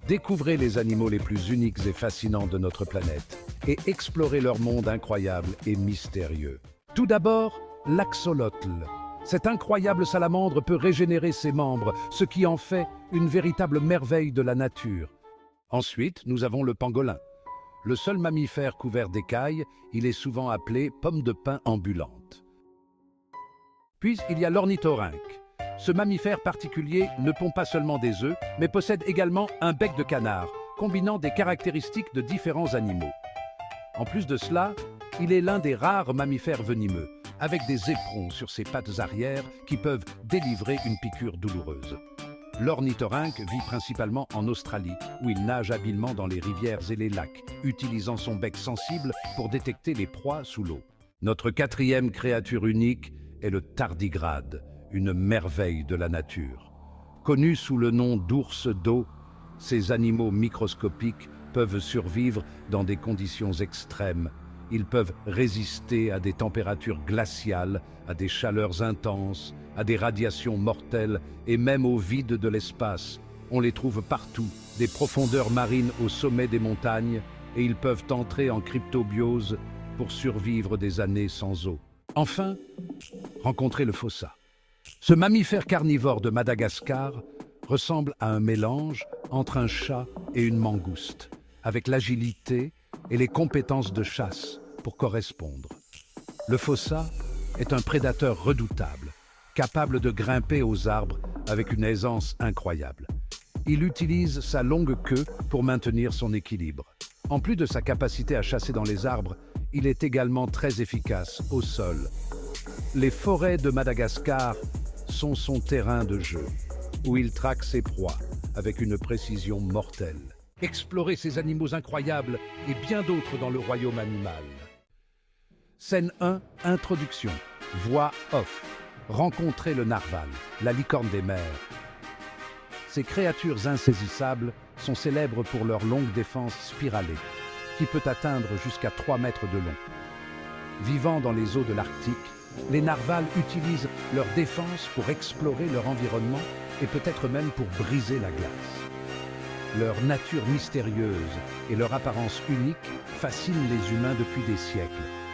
Découvrez les animaux les plus uniques et fascinants de notre planète et explorez leur monde incroyable et mystérieux. Tout d'abord, l'axolotl. Cette incroyable salamandre peut régénérer ses membres, ce qui en fait une véritable merveille de la nature. Ensuite, nous avons le pangolin. Le seul mammifère couvert d'écailles, il est souvent appelé pomme de pin ambulante. Puis, il y a l'ornithorynque. Ce mammifère particulier ne pond pas seulement des œufs, mais possède également un bec de canard, combinant des caractéristiques de différents animaux. En plus de cela, il est l'un des rares mammifères venimeux, avec des éperons sur ses pattes arrière qui peuvent délivrer une piqûre douloureuse. L'ornithorynque vit principalement en Australie, où il nage habilement dans les rivières et les lacs, utilisant son bec sensible pour détecter les proies sous l'eau. Notre quatrième créature unique est le tardigrade, une merveille de la nature. Connu sous le nom d'ours d'eau, ces animaux microscopiques peuvent survivre dans des conditions extrêmes. Ils peuvent résister à des températures glaciales, à des chaleurs intenses, à des radiations mortelles et même au vide de l'espace. On les trouve partout, des profondeurs marines au sommet des montagnes, et ils peuvent entrer en cryptobiose pour survivre des années sans eau. Enfin, rencontrez le fossa. Ce mammifère carnivore de Madagascar ressemble à un mélange entre un chat et une mangouste, avec l'agilité et les compétences de chasse pour correspondre. Le fossa est un prédateur redoutable, capable de grimper aux arbres avec une aisance incroyable. Il utilise sa longue queue pour maintenir son équilibre. En plus de sa capacité à chasser dans les arbres, il est également très efficace au sol. Les forêts de Madagascar sont son terrain de jeu, où il traque ses proies avec une précision mortelle. Explorez ces animaux incroyables et bien d'autres dans le royaume animal. Scène 1, introduction. Voix off. Rencontrez le narval, la licorne des mers. Ces créatures insaisissables sont célèbres pour leur longue défense spiralée, qui peut atteindre jusqu'à 3 mètres de long. Vivant dans les eaux de l'Arctique, les narvals utilisent leur défense pour explorer leur environnement et peut-être même pour briser la glace. Leur nature mystérieuse et leur apparence unique fascinent les humains depuis des siècles,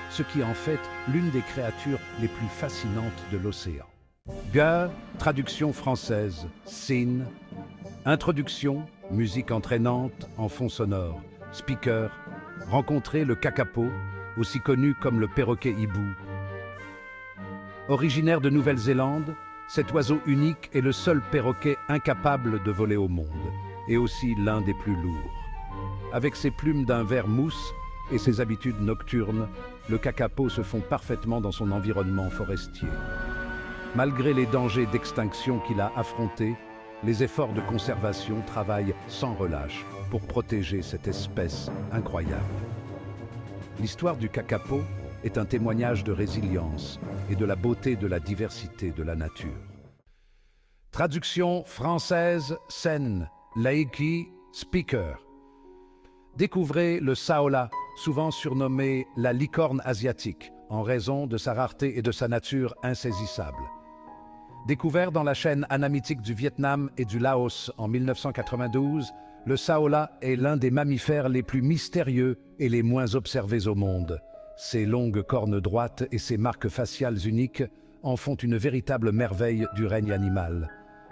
ce qui en fait l'une des créatures les plus fascinantes de l'océan. Geur, traduction française, scene, introduction, musique entraînante en fond sonore, speaker, rencontrer le kakapo, aussi connu comme le perroquet hibou. Originaire de Nouvelle-Zélande, cet oiseau unique est le seul perroquet incapable de voler au monde, et aussi l'un des plus lourds. Avec ses plumes d'un vert mousse et ses habitudes nocturnes, le kakapo se fond parfaitement dans son environnement forestier. Malgré les dangers d'extinction qu'il a affrontés, les efforts de conservation travaillent sans relâche pour protéger cette espèce incroyable. L'histoire du kakapo est un témoignage de résilience et de la beauté de la diversité de la nature. Traduction française, scène, laiki, speaker. Découvrez le saola, souvent surnommé la licorne asiatique, en raison de sa rareté et de sa nature insaisissable. Découvert dans la chaîne anamitique du Vietnam et du Laos en 1992, le saola est l'un des mammifères les plus mystérieux et les moins observés au monde. Ses longues cornes droites et ses marques faciales uniques en font une véritable merveille du règne animal.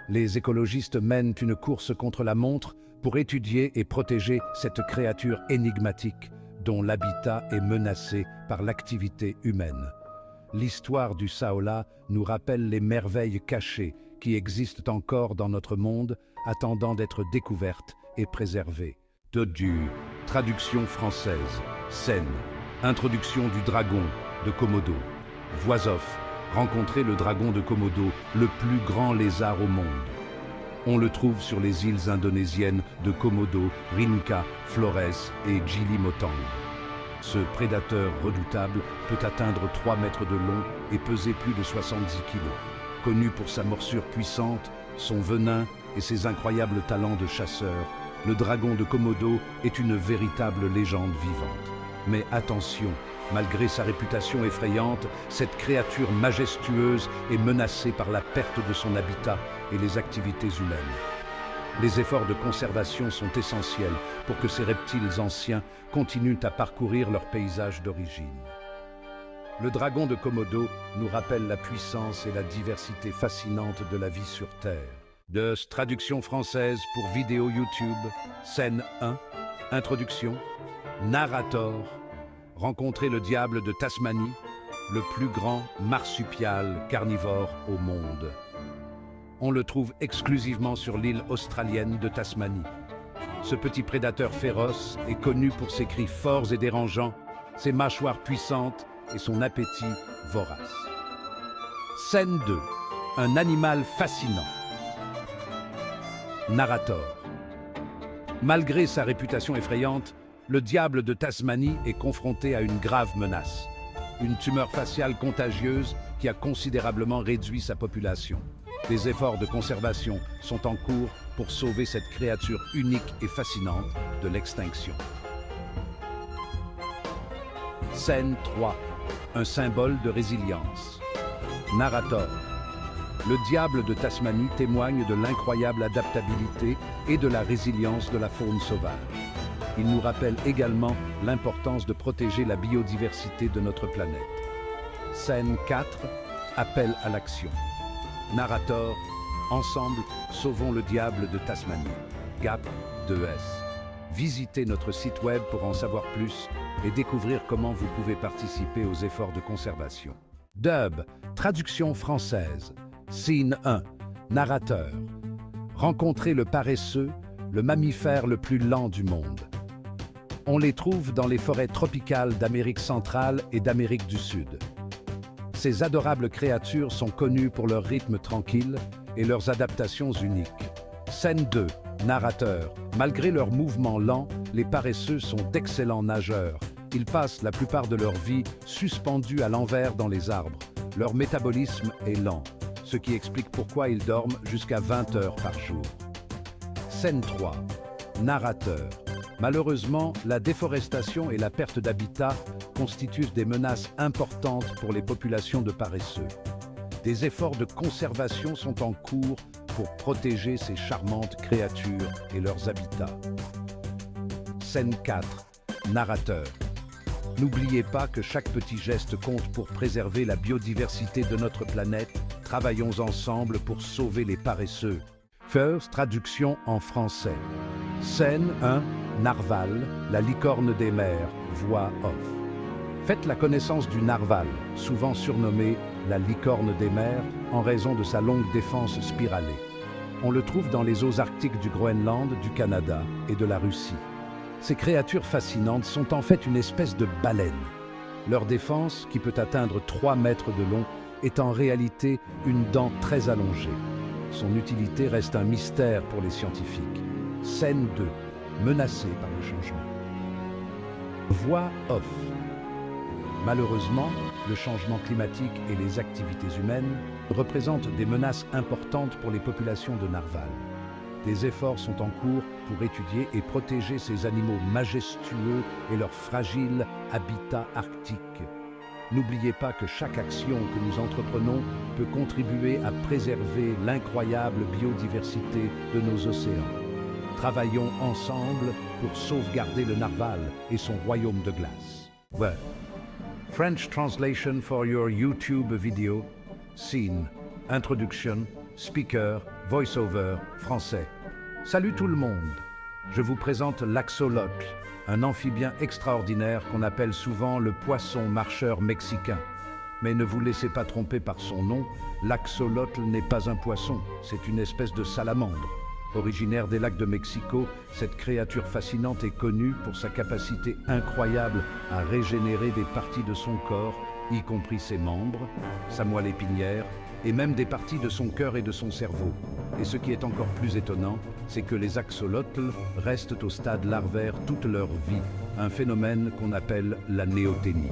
Les écologistes mènent une course contre la montre pour étudier et protéger cette créature énigmatique dont l'habitat est menacé par l'activité humaine. L'histoire du saola nous rappelle les merveilles cachées qui existent encore dans notre monde, attendant d'être découvertes et préservées. Dodu, traduction française, scène, introduction du dragon de Komodo. Voix off, rencontrez le dragon de Komodo, le plus grand lézard au monde. On le trouve sur les îles indonésiennes de Komodo, Rinca, Flores et Gili Motang. Ce prédateur redoutable peut atteindre 3 mètres de long et peser plus de 70 kilos. Connu pour sa morsure puissante, son venin et ses incroyables talents de chasseur, le dragon de Komodo est une véritable légende vivante. Mais attention, malgré sa réputation effrayante, cette créature majestueuse est menacée par la perte de son habitat et les activités humaines. Les efforts de conservation sont essentiels pour que ces reptiles anciens continuent à parcourir leur paysage d'origine. Le dragon de Komodo nous rappelle la puissance et la diversité fascinante de la vie sur Terre. Traduction française pour vidéo YouTube, scène 1, introduction, narrator, rencontrer le diable de Tasmanie, le plus grand marsupial carnivore au monde. On le trouve exclusivement sur l'île australienne de Tasmanie. Ce petit prédateur féroce est connu pour ses cris forts et dérangeants, ses mâchoires puissantes et son appétit vorace. Scène 2. Un animal fascinant. Narrator. Malgré sa réputation effrayante, le diable de Tasmanie est confronté à une grave menace. Une tumeur faciale contagieuse qui a considérablement réduit sa population. Des efforts de conservation sont en cours pour sauver cette créature unique et fascinante de l'extinction. Scène 3. Un symbole de résilience. Narrator. Le diable de Tasmanie témoigne de l'incroyable adaptabilité et de la résilience de la faune sauvage. Il nous rappelle également l'importance de protéger la biodiversité de notre planète. Scène 4. Appel à l'action. Narrator. Ensemble, sauvons le diable de Tasmanie. GAP 2S. Visitez notre site web pour en savoir plus et découvrir comment vous pouvez participer aux efforts de conservation. Dub. Traduction française. Scène 1. Narrateur. Rencontrez le paresseux, le mammifère le plus lent du monde. On les trouve dans les forêts tropicales d'Amérique centrale et d'Amérique du Sud. Ces adorables créatures sont connues pour leur rythme tranquille et leurs adaptations uniques. Scène 2. Narrateur. Malgré leurs mouvements lents, les paresseux sont d'excellents nageurs. Ils passent la plupart de leur vie suspendus à l'envers dans les arbres. Leur métabolisme est lent, ce qui explique pourquoi ils dorment jusqu'à 20 heures par jour. Scène 3. Narrateur. Malheureusement, la déforestation et la perte d'habitat constituent des menaces importantes pour les populations de paresseux. Des efforts de conservation sont en cours pour protéger ces charmantes créatures et leurs habitats. Scène 4. Narrateur. N'oubliez pas que chaque petit geste compte pour préserver la biodiversité de notre planète. Travaillons ensemble pour sauver les paresseux. First, traduction en français. Scène 1. Narval, la licorne des mers, voix off. Faites la connaissance du narval, souvent surnommé la licorne des mers en raison de sa longue défense spiralée. On le trouve dans les eaux arctiques du Groenland, du Canada et de la Russie. Ces créatures fascinantes sont en fait une espèce de baleine. Leur défense, qui peut atteindre 3 mètres de long, est en réalité une dent très allongée. Son utilité reste un mystère pour les scientifiques. Scène 2. Menacé par le changement. Voix off. Malheureusement, le changement climatique et les activités humaines représentent des menaces importantes pour les populations de narval. Des efforts sont en cours pour étudier et protéger ces animaux majestueux et leur fragile habitat arctique. N'oubliez pas que chaque action que nous entreprenons peut contribuer à préserver l'incroyable biodiversité de nos océans. Travaillons ensemble pour sauvegarder le narval et son royaume de glace. Well, French translation for your YouTube video. Scene, introduction, speaker, voice-over, français. Salut tout le monde. Je vous présente l'axolotl, un amphibien extraordinaire qu'on appelle souvent le poisson marcheur mexicain. Mais ne vous laissez pas tromper par son nom, l'axolotl n'est pas un poisson, c'est une espèce de salamandre. Originaire des lacs de Mexico, cette créature fascinante est connue pour sa capacité incroyable à régénérer des parties de son corps, y compris ses membres, sa moelle épinière, et même des parties de son cœur et de son cerveau. Et ce qui est encore plus étonnant, c'est que les axolotls restent au stade larvaire toute leur vie, un phénomène qu'on appelle la néoténie.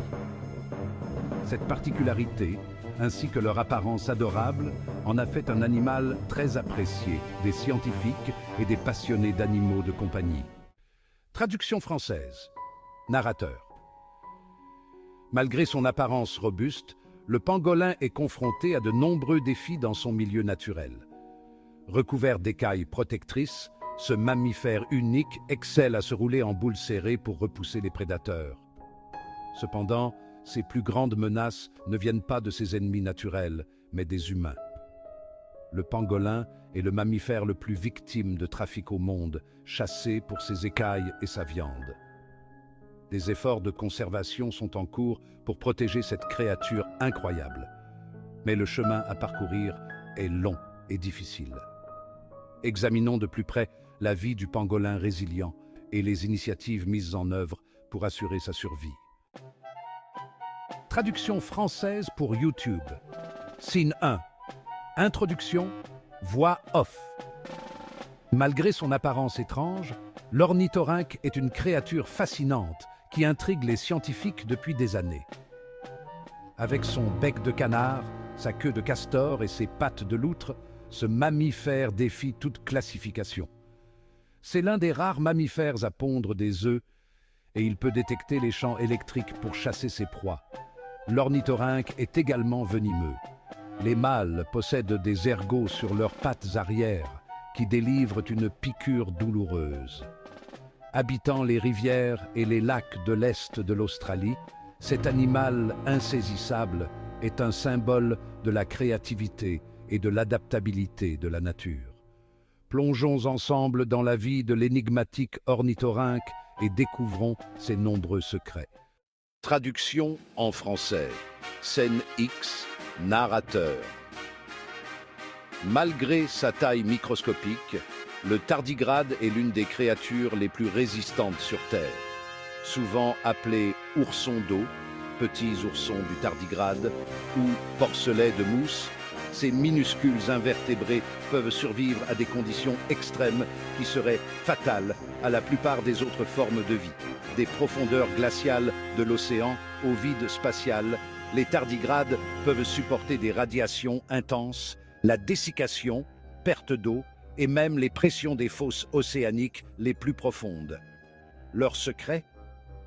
Cette particularité, ainsi que leur apparence adorable, en a fait un animal très apprécié des scientifiques et des passionnés d'animaux de compagnie. Traduction française. Narrateur. Malgré son apparence robuste, le pangolin est confronté à de nombreux défis dans son milieu naturel. Recouvert d'écailles protectrices, ce mammifère unique excelle à se rouler en boule serrée pour repousser les prédateurs. Cependant, ses plus grandes menaces ne viennent pas de ses ennemis naturels, mais des humains. Le pangolin est le mammifère le plus victime de trafic au monde, chassé pour ses écailles et sa viande. Des efforts de conservation sont en cours pour protéger cette créature incroyable. Mais le chemin à parcourir est long et difficile. Examinons de plus près la vie du pangolin résilient et les initiatives mises en œuvre pour assurer sa survie. Traduction française pour YouTube. Scène 1. Introduction, voix off. Malgré son apparence étrange, l'ornithorynque est une créature fascinante qui intrigue les scientifiques depuis des années. Avec son bec de canard, sa queue de castor et ses pattes de loutre, ce mammifère défie toute classification. C'est l'un des rares mammifères à pondre des œufs et il peut détecter les champs électriques pour chasser ses proies. L'ornithorynque est également venimeux. Les mâles possèdent des ergots sur leurs pattes arrière qui délivrent une piqûre douloureuse. Habitant les rivières et les lacs de l'est de l'Australie, cet animal insaisissable est un symbole de la créativité et de l'adaptabilité de la nature. Plongeons ensemble dans la vie de l'énigmatique ornithorynque et découvrons ses nombreux secrets. Traduction en français. Scène X, narrateur. Malgré sa taille microscopique, le tardigrade est l'une des créatures les plus résistantes sur Terre. Souvent appelé ourson d'eau, petits oursons du tardigrade ou porcelets de mousse, ces minuscules invertébrés peuvent survivre à des conditions extrêmes qui seraient fatales à la plupart des autres formes de vie. Des profondeurs glaciales de l'océan au vide spatial, les tardigrades peuvent supporter des radiations intenses, la dessiccation, perte d'eau et même les pressions des fosses océaniques les plus profondes. Leur secret ?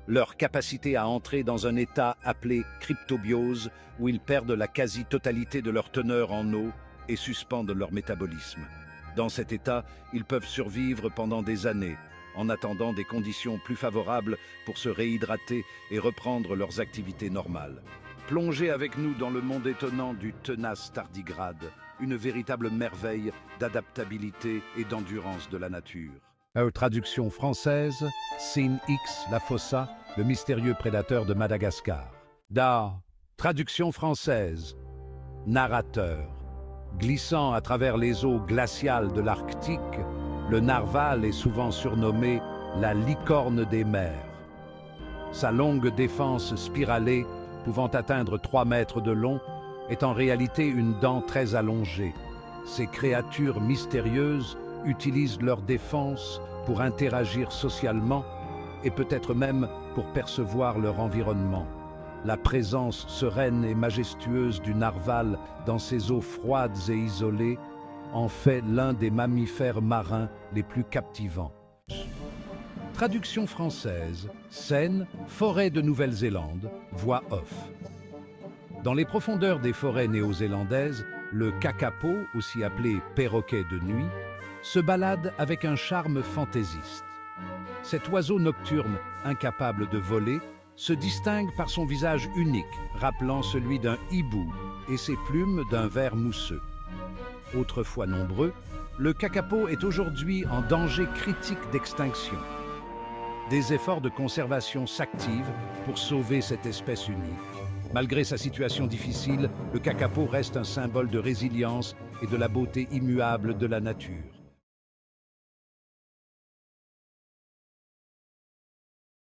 Leur capacité à entrer dans un état appelé cryptobiose, où ils perdent la quasi-totalité de leur teneur en eau et suspendent leur métabolisme. Dans cet état, ils peuvent survivre pendant des années, en attendant des conditions plus favorables pour se réhydrater et reprendre leurs activités normales. Plongez avec nous dans le monde étonnant du tenace tardigrade, une véritable merveille d'adaptabilité et d'endurance de la nature. Traduction française, Scène X, la fossa, le mystérieux prédateur de Madagascar. Traduction française, narrateur. Glissant à travers les eaux glaciales de l'Arctique, le narval est souvent surnommé la licorne des mers. Sa longue défense spiralée, pouvant atteindre 3 mètres de long, est en réalité une dent très allongée. Ces créatures mystérieuses utilisent leur défense pour interagir socialement et peut-être même pour percevoir leur environnement. La présence sereine et majestueuse du narval dans ces eaux froides et isolées en fait l'un des mammifères marins les plus captivants. Traduction française, scène, forêt de Nouvelle-Zélande, voix off. Dans les profondeurs des forêts néo-zélandaises, le kakapo, aussi appelé perroquet de nuit, se balade avec un charme fantaisiste. Cet oiseau nocturne, incapable de voler, se distingue par son visage unique, rappelant celui d'un hibou, et ses plumes d'un vert mousseux. Autrefois nombreux, le kakapo est aujourd'hui en danger critique d'extinction. Des efforts de conservation s'activent pour sauver cette espèce unique. Malgré sa situation difficile, le kakapo reste un symbole de résilience et de la beauté immuable de la nature.